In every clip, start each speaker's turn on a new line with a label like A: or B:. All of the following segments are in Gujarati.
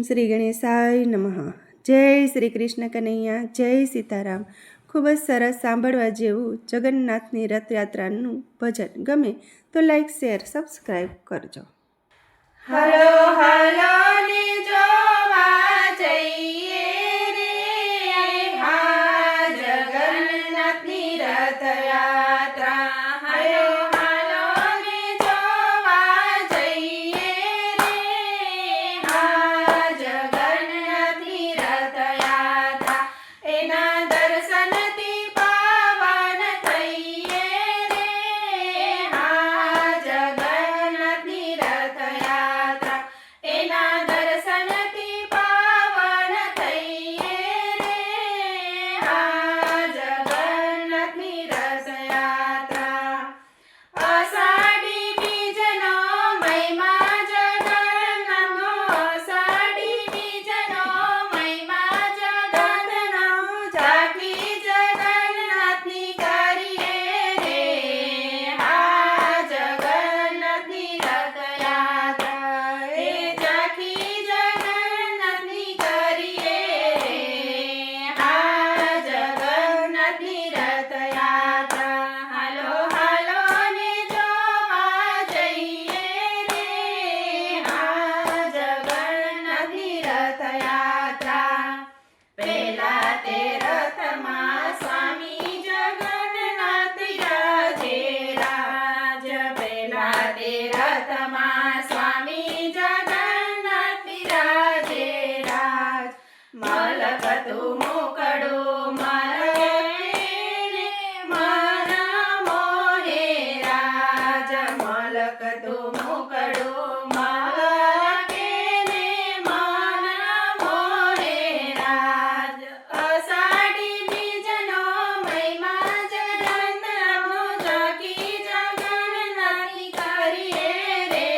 A: શ્રી ગણેશાય નમઃ। જય શ્રી કૃષ્ણ કનૈયા, જય સીતારામ। ખૂબ જ સરસ સાંભળવા જેવું જગન્નાથની રથયાત્રાનું ભજન ગમે તો લાઈક, શેર, સબસ્ક્રાઈબ કરજો।
B: હલો હલો ને જોવા જઈએ રે, હા જગન્નાથની રથયાત્રા। હલો હલો ને જોવા જઈએ રે, હા જગન્નાથની રથયાત્રા। એના દર્શનથી પાવન થઈએ રે, હા જગન્નાથની રથયાત્રા। એના દર્શનથી પાવન થઈએ રે, હા જગન્નાથની રથયાત્રા। અષાઢી બીજનો મહિમા જગન્નાથનો, અષાઢી બીજનો મહિમા જગન્નાથનો, ઝાંખી જગન્નાથની કરીએ રે, હા જગન્નાથની રથયાત્રા। એ ઝાંખી જગન્નાથની કરીએ રે, હા જગન્નાથની રથયાત્રા। હાલો હાલો ને જોવા જઈએ રે, હા જગન્નાથની રથયાત્રા। પહેલા તે રથમાં સ્વામી જગન્નાથ બિરાજે રાજ, પહેલા તે રથમાં સ્વામી જગન્નાથ બિરાજે રાજ। મલકતું મુકડું મલકે મન મોહે રાજ, મલકતું મુકડું મલકે મન મોહે રાજ। અષાઢી બીજનો મહિમા જગન્નાથનો, ઝાંખી જગન્નાથની કરીએ રે,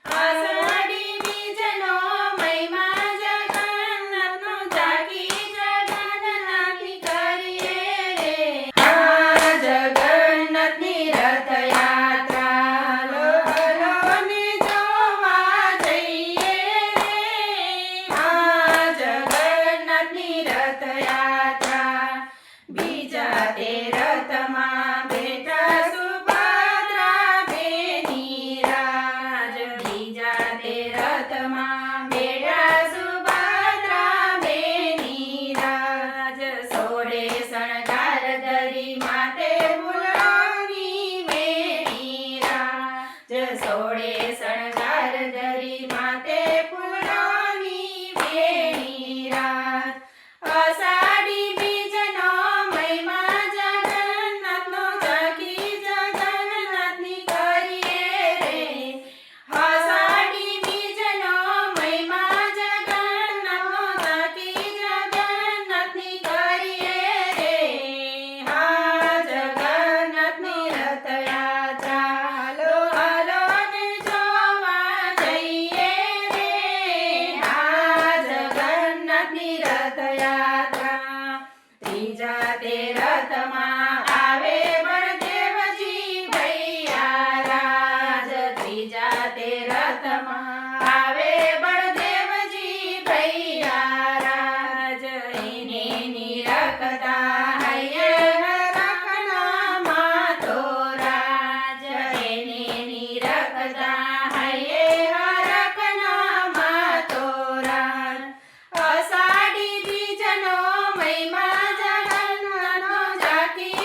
B: અષાઢી બીજનો મહિમા જગન્નાથનો, ઝાંખી જગન્નાથની કરીએ રે, હા જગન્નાથની રથયાત્રા। હલો હલો ને જોવા જઈએ રે, હા જગન્નાથની રથયાત્રા। બીજા તે રથમાં બેઠા સુભદ્રા બેની રાજ, બીજા તે રથમાં બેઠા સુભદ્રા બેની રાજ। સોળે શણગાર ધરી માથે ફૂલોની વેણી રાજ, સોળે શણગાર ધરી માથે ફૂલોની વેણી રાજ। અષાઢી બીજનો મહિમા જગન્નાથનો, ઝાંખી જગન્નાથની કરીએ રે, અષાઢી બીજનો મહિમા જગન્નાથનો, ઝાંખી જગન્નાથની કરીએ રે, હા જગન્નાથની રથયાત્રા। હાલો હાલો ને જોવા જઈએ રે, હા જગન્નાથની રથયાત્રા। ત્રીજા તે રથમાં આવે બળદેવજી ભૈયા રાજ, ત્રીજા તે રથમાં આવે બળદેવજી ભૈયા રાજ। એને નિરખતા હૈયે હરખના માતો રાજ, એને નિરખતા હૈયે હરખના માતો રાજ। અષાઢી બીજનો મહિમા જગન્નાથનો, ઝાંખી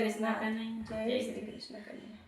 A: જગન્નાથ
B: કનૈયા.
A: જય શ્રી કૃષ્ણ કનૈયા